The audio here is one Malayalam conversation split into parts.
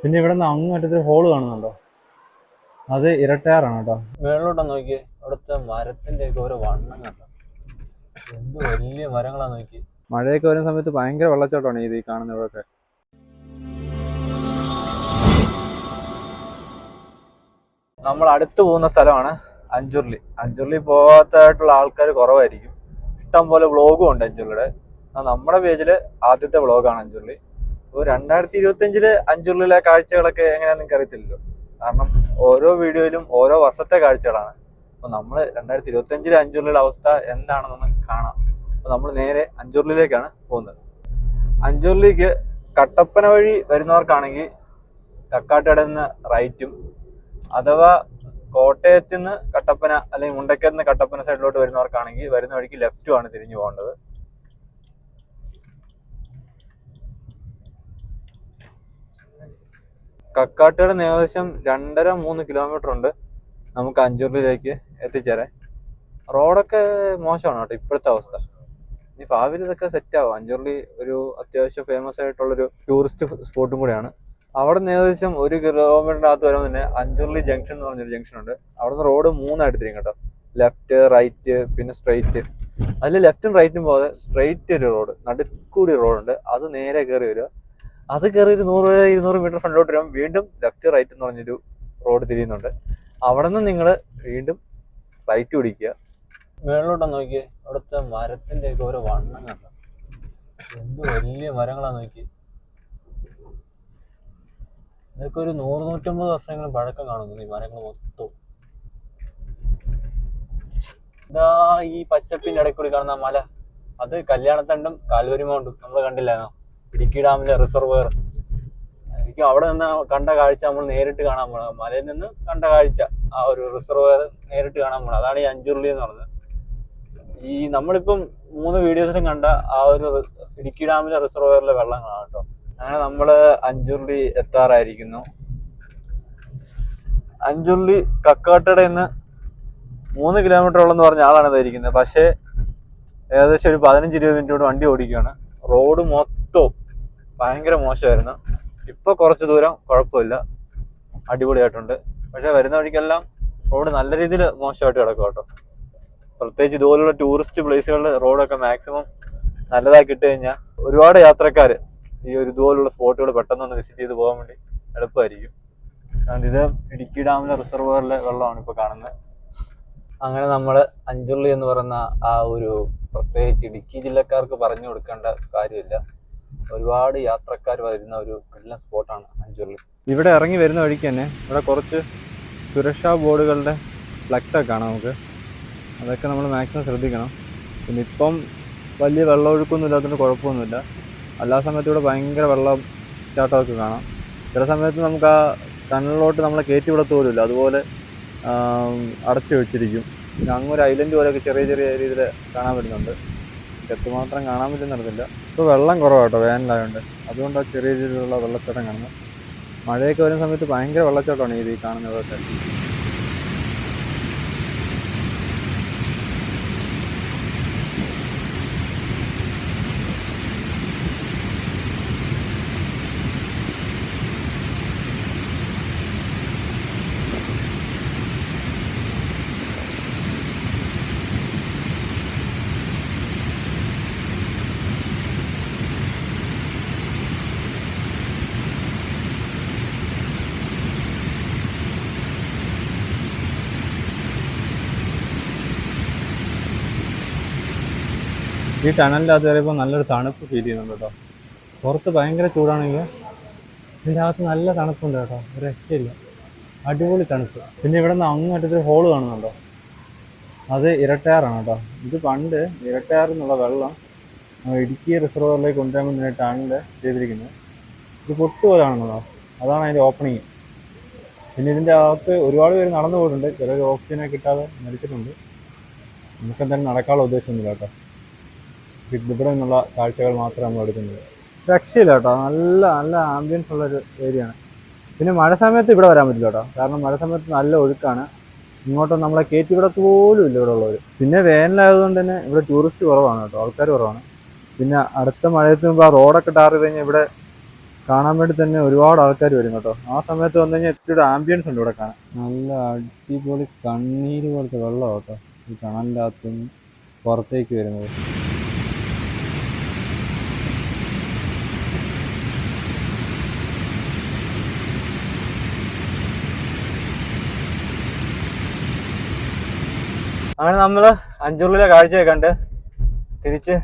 പിന്നെ ഇവിടെ നിന്ന് അങ്ങ് മറ്റൊരു ഹോള് കാണുന്നുണ്ടോ? അത് ഇരട്ടയാറാണ് കേട്ടോ. മേളിലോട്ടൊന്ന് നോക്കിയേ, അവിടുത്തെ മരത്തിന്റെ ഒക്കെ ഓരോ വണ്ണം കണ്ടോ, എന്ത് വലിയ മരങ്ങളാ നോക്കി. മഴയൊക്കെ വരുന്ന സമയത്ത് ഭയങ്കര വെള്ളച്ചാട്ടമാണ് ഇത് ഈ കാണുന്ന ഇവിടെയൊക്കെ. നമ്മൾ അടുത്ത് പോകുന്ന സ്ഥലമാണ് അഞ്ചുർലി. അഞ്ചുർലി പോകാത്തായിട്ടുള്ള ആൾക്കാർ കുറവായിരിക്കും. ഇഷ്ടം പോലെ വ്ളോഗും ഉണ്ട് അഞ്ചുർലിയുടെ. നമ്മുടെ പേജിൽ ആദ്യത്തെ വ്ളോഗാണ് അഞ്ചുർലി. ഇപ്പോൾ 2025 അഞ്ചുർലിയിലെ കാഴ്ചകളൊക്കെ എങ്ങനെയാണെന്ന് എനിക്ക് അറിയത്തില്ലല്ലോ, കാരണം ഓരോ വീഡിയോയിലും ഓരോ വർഷത്തെ കാഴ്ചകളാണ്. അപ്പോൾ നമ്മൾ 2025 അഞ്ചുർലിയുടെ അവസ്ഥ എന്താണെന്നൊന്ന് കാണാം. അപ്പോൾ നമ്മൾ നേരെ അഞ്ചുർലിയിലേക്കാണ് പോകുന്നത്. അഞ്ചുർലിക്ക് കട്ടപ്പന വഴി വരുന്നവർക്കാണെങ്കിൽ കക്കാട്ടയുടെ നിന്ന് റൈറ്റും, അഥവാ കോട്ടയത്ത് നിന്ന് കട്ടപ്പന അല്ലെങ്കിൽ മുണ്ടക്കയത്ത് നിന്ന് കട്ടപ്പന സൈഡിലോട്ട് വരുന്നവർക്കാണെങ്കിൽ വരുന്ന വഴിക്ക് ലെഫ്റ്റുമാണ് തിരിഞ്ഞു പോകേണ്ടത്. കക്കാട്ടയുടെ ഏകദേശം 2.5-3 കിലോമീറ്റർ ഉണ്ട് നമുക്ക് അഞ്ചുർലിയിലേക്ക് എത്തിച്ചേരാൻ. റോഡൊക്കെ മോശമാണ് കേട്ടോ ഇപ്പോഴത്തെ അവസ്ഥ. ഈ ഭാവിയിൽ ഇതൊക്കെ സെറ്റാവും. അഞ്ചുർലി ഒരു അത്യാവശ്യം ഫേമസ് ആയിട്ടുള്ളൊരു ടൂറിസ്റ്റ് സ്പോട്ടും കൂടെയാണ്. അവിടെ നിന്ന് ഏകദേശം 1 കിലോമീറ്ററിനകത്ത് വരുമ്പോൾ തന്നെ അഞ്ചുർലി ജംഗ്ഷൻ എന്ന് പറഞ്ഞൊരു ജംഗ്ഷൻ ഉണ്ട്. അവിടെ നിന്ന് റോഡ് 3ആയിട്ട് തിരിയും കേട്ടോ. ലെഫ്റ്റ്, റൈറ്റ്, പിന്നെ സ്ട്രെയിറ്റ്. അതിൽ ലെഫ്റ്റും റൈറ്റും പോകാതെ സ്ട്രെയിറ്റ് ഒരു റോഡ്, നടുക്കൂടി റോഡുണ്ട്. അത് നേരെ കയറി വരിക. അത് കയറി ഒരു 100-200 മീറ്റർ ഫ്രണ്ടിലോട്ട് വരുമ്പോൾ വീണ്ടും ലെഫ്റ്റ് റൈറ്റ് എന്ന് പറഞ്ഞൊരു റോഡ് തിരിയുന്നുണ്ട്. അവിടെ നിന്ന് നിങ്ങൾ വീണ്ടും റൈറ്റ് പിടിക്കുക. മേളിലോട്ടൊന്ന് നോക്കിയേ, അവിടുത്തെ മരത്തിന്റെ ഒക്കെ ഓരോ വണ്ണം കണ്ടോ, എന്ത് വലിയ മരങ്ങളാ നോക്കി. ഇതൊക്കെ ഒരു 100-150 വർഷങ്ങളും പഴക്കം കാണുന്നു ഈ മരങ്ങൾ മൊത്തം. ഇതാ ഈ പച്ചപ്പിന്റെ ഇടയിൽ കൂടി കാണുന്ന മല, അത് കല്യാണത്തണ്ടും കാൽവരി മൗണ്ടും നമ്മൾ കണ്ടില്ലായിരുന്നോ, ഇടുക്കി ഡാമിലെ റിസർവോയർ. എനിക്ക് അവിടെ നിന്ന് കണ്ട കാഴ്ച നമ്മൾ നേരിട്ട് കാണാൻ പോകണം. മലയിൽ നിന്ന് കണ്ട കാഴ്ച, ആ ഒരു റിസർവോയർ നേരിട്ട് കാണാൻ പോകണം. അതാണ് ഈ അഞ്ചുർലി എന്ന് പറഞ്ഞത്. ഈ നമ്മളിപ്പം 3 വീഡിയോസിലും കണ്ട ആ ഒരു ഇടുക്കി ഡാമിലെ റിസർവോയറിലെ വെള്ളങ്ങളാണ് കേട്ടോ. അങ്ങനെ നമ്മള് അഞ്ചുർലി എത്താറായിരിക്കുന്നു. അഞ്ചുർലി കക്കാട്ടയുടെ നിന്ന് 3 കിലോമീറ്റർ ഉള്ളെന്ന് പറഞ്ഞ ആളാണ് ഇതായിരിക്കുന്നത്. പക്ഷേ ഏകദേശം ഒരു 15-20 മിനിറ്റ് വണ്ടി ഓടിക്കുകയാണ്. റോഡ് മൊത്തവും ഭയങ്കര മോശമായിരുന്നു. ഇപ്പൊ കുറച്ച് ദൂരം കുഴപ്പമില്ല, അടിപൊളിയായിട്ടുണ്ട്. പക്ഷെ വരുന്ന വഴിക്കെല്ലാം റോഡ് നല്ല രീതിയിൽ മോശമായിട്ട് കിടക്കും കേട്ടോ. പ്രത്യേകിച്ച് ഇതുപോലുള്ള ടൂറിസ്റ്റ് പ്ലേസുകളിൽ റോഡൊക്കെ മാക്സിമം നല്ലതാക്കി ഇട്ട് കഴിഞ്ഞാൽ ഒരുപാട് യാത്രക്കാർ ഈ ഒരു ഇതുപോലുള്ള സ്പോട്ടുകൾ പെട്ടെന്നൊന്ന് വിസിറ്റ് ചെയ്ത് പോകാൻ വേണ്ടി എളുപ്പമായിരിക്കും. കാരണം ഇത് ഇടുക്കി ഡാമിലെ റിസർവോയറിലെ വെള്ളമാണ് ഇപ്പോൾ കാണുന്നത്. അങ്ങനെ നമ്മൾ അഞ്ചുർലി എന്ന് പറയുന്ന ആ ഒരു, പ്രത്യേകിച്ച് ഇടുക്കി ജില്ലക്കാർക്ക് പറഞ്ഞു കൊടുക്കേണ്ട കാര്യമില്ല, ഒരുപാട് യാത്രക്കാർ വരുന്ന ഒരു കിടിലൻ സ്പോട്ടാണ് അഞ്ചുർലി. ഇവിടെ ഇറങ്ങി വരുന്ന വഴിക്ക് തന്നെ ഇവിടെ കുറച്ച് സുരക്ഷാ ബോർഡുകളുടെ ഫ്ലക്സൊക്കെ കാണാം നമുക്ക്. അതൊക്കെ നമ്മൾ മാക്സിമം ശ്രദ്ധിക്കണം. പിന്നെ ഇപ്പം വലിയ വെള്ളമൊഴുക്കൊന്നും ഇല്ലാത്തതുകൊണ്ട് കുഴപ്പമൊന്നുമില്ല. എല്ലാ സമയത്തും ഇവിടെ ഭയങ്കര വെള്ളച്ചാട്ടമൊക്കെ കാണാം. ചില സമയത്ത് നമുക്ക് ആ ടണലിലോട്ട് നമ്മളെ കയറ്റി വിടത്ത് പോലുമില്ല, അതുപോലെ അടച്ചു വെച്ചിരിക്കും. പിന്നെ അങ്ങൊരു ഐലൻഡ് പോലെയൊക്കെ ചെറിയ ചെറിയ രീതിയിൽ കാണാൻ പറ്റുന്നുണ്ട്. എത്രമാത്രം കാണാൻ പറ്റുന്നില്ല. ഇപ്പോൾ വെള്ളം കുറവാട്ടോ, വേനലായതുകൊണ്ട്. അതുകൊണ്ടാണ് ചെറിയ രീതിയിലുള്ള വെള്ളച്ചാട്ടം കാണുന്നത്. മഴയൊക്കെ വരുന്ന സമയത്ത് ഭയങ്കര വെള്ളച്ചാട്ടമാണ് ഈ കാണുന്നതൊക്കെ. ഈ ടണലിനകത്ത് കയറിയപ്പോൾ നല്ലൊരു തണുപ്പ് ഫീൽ ചെയ്യുന്നുണ്ട് കേട്ടോ. പുറത്ത് ഭയങ്കര ചൂടാണെങ്കിൽ ഇതിൻ്റെ അകത്ത് നല്ല തണുപ്പുണ്ട് കേട്ടോ, ഒരു രക്ഷയില്ല, അടിപൊളി തണുപ്പ്. പിന്നെ ഇവിടെ നിന്ന് അങ്ങ് മറ്റൊരു ഹോള് കാണുന്നുണ്ടോ, അത് ഇരട്ടയാറാണ് കേട്ടോ. ഇത് പണ്ട് ഇരട്ടയാറിൽ നിന്നുള്ള വെള്ളം ഇടുക്കി റിസർവറിലേക്ക് കൊണ്ടുവരാൻ വേണ്ടിയിട്ടാണ് ചെയ്തിരിക്കുന്നത്. ഇത് പൊട്ടുപോലാണെന്നോ, അതാണ് അതിൻ്റെ ഓപ്പണിങ്. പിന്നെ ഇതിൻ്റെ അകത്ത് ഒരുപാട് പേര് നടന്നു പോയിട്ടുണ്ട്, ചിലർ ഓക്സിജനൊക്കെ കിട്ടാതെ മരിച്ചിട്ടുണ്ട്. നമുക്കെന്തായാലും നടക്കാനുള്ള ഉദ്ദേശമൊന്നുമില്ല കേട്ടോ. ഇവിടെ നിന്നുള്ള കാഴ്ചകൾ മാത്രമേ നമ്മൾ എടുക്കുന്നത്. രക്ഷയില്ല കേട്ടോ, നല്ല നല്ല ആംബിയൻസ് ഉള്ളൊരു ഏരിയയാണ്. പിന്നെ മഴ സമയത്ത് ഇവിടെ വരാൻ പറ്റില്ല കേട്ടോ, കാരണം മഴ സമയത്ത് നല്ല ഒഴുക്കാണ്. ഇങ്ങോട്ടും നമ്മളെ കയറ്റി വിടത്ത് പോലും ഇല്ല ഇവിടെ ഉള്ളവർ. പിന്നെ വേനലായതുകൊണ്ട് തന്നെ ഇവിടെ ടൂറിസ്റ്റ് കുറവാണ് കേട്ടോ, ആൾക്കാർ കുറവാണ്. പിന്നെ അടുത്ത മഴയത്ത് മുമ്പ് ആ റോഡൊക്കെ ടാർ ചെയ്ത് കഴിഞ്ഞാൽ ഇവിടെ കാണാൻ വേണ്ടി തന്നെ ഒരുപാട് ആൾക്കാർ വരും കേട്ടോ. ആ സമയത്ത് വന്നു കഴിഞ്ഞാൽ ഇത്തിരി ആംബിയൻസ് ഉണ്ട് ഇവിടെ കാണാൻ. നല്ല അടിപൊളി കണ്ണീര് പോലത്തെ വെള്ളം കേട്ടോ ഈ കണലിൻ്റെ അകത്തുനിന്ന് പുറത്തേക്ക് വരുന്നത്. അങ്ങനെ നമ്മൾ അഞ്ചുള്ളിലെ കാഴ്ചയൊക്കെ കണ്ട് തിരിച്ച്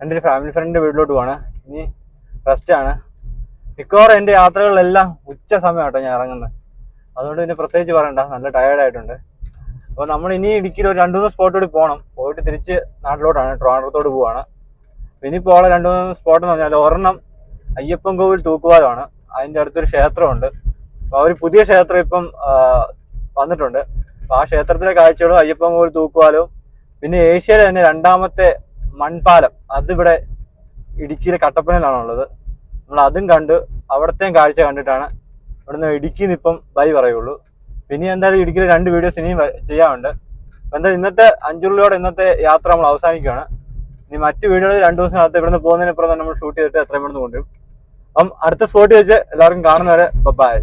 എൻ്റെ ഒരു ഫാമിലി ഫ്രണ്ടിൻ്റെ വീട്ടിലോട്ട് പോവാണ്. ഇനി റെസ്റ്റാണ്. മിക്കവാറും എൻ്റെ യാത്രകളിലെല്ലാം ഉച്ച സമയം കേട്ടോ ഞാൻ ഇറങ്ങുന്നത്. അതുകൊണ്ട് പിന്നെ പ്രത്യേകിച്ച് പറയണ്ട, നല്ല ടയേർഡായിട്ടുണ്ട്. അപ്പോൾ നമ്മൾ ഇനി ഇടുക്കിയിൽ ഒരു 2-3 സ്പോട്ട് കൂടി പോകണം. പോയിട്ട് തിരിച്ച് നാട്ടിലോട്ടാണ്, ട്രിവാൻഡ്രത്തോട്ട് പോവാണ്. ഇനിയിപ്പോൾ ഉള്ള 2-3 സ്പോട്ട് എന്ന് പറഞ്ഞാൽ ഒരെണ്ണം അയ്യപ്പൻ കോവിൽ തൂക്കുപാലമാണ്. അതിൻ്റെ അടുത്തൊരു ക്ഷേത്രമുണ്ട്. അപ്പോൾ അവർ പുതിയ ക്ഷേത്രം ഇപ്പം വന്നിട്ടുണ്ട്. അപ്പോൾ ആ ക്ഷേത്രത്തിലെ കാഴ്ചകളും അയ്യപ്പൻ കോവിൽ തൂക്കുപാലവും പിന്നെ ഏഷ്യയിലെ തന്നെ 2ാമത്തെ മൺപാലം അതിവിടെ ഇടുക്കിയിലെ കട്ടപ്പനയിലാണുള്ളത്. നമ്മൾ അതും കണ്ട് അവിടത്തെയും കാഴ്ച കണ്ടിട്ടാണ് ഇവിടുന്ന് ഇടുക്കിയിൽ നിന്ന് ഇപ്പം ബൈ പറയുള്ളൂ. പിന്നെ എന്തായാലും ഇടുക്കിയിൽ 2 വീഡിയോസ് ഇനിയും ചെയ്യാനുണ്ട്. അപ്പോൾ എന്തായാലും ഇന്നത്തെ അഞ്ചുള്ളിയോടെ ഇന്നത്തെ യാത്ര നമ്മൾ അവസാനിക്കുകയാണ്. ഇനി മറ്റു വീഡിയോയിൽ 2 ദിവസത്തിനകത്ത് ഇവിടുന്ന് പോകുന്നതിനപ്പുറം നമ്മൾ ഷൂട്ട് ചെയ്തിട്ട് എത്രയും പെട്ടെന്ന് കൊണ്ടുവരും. അപ്പം അടുത്ത സ്പോട്ട് വെച്ച് എല്ലാവർക്കും കാണുന്നവരെ ബൈ.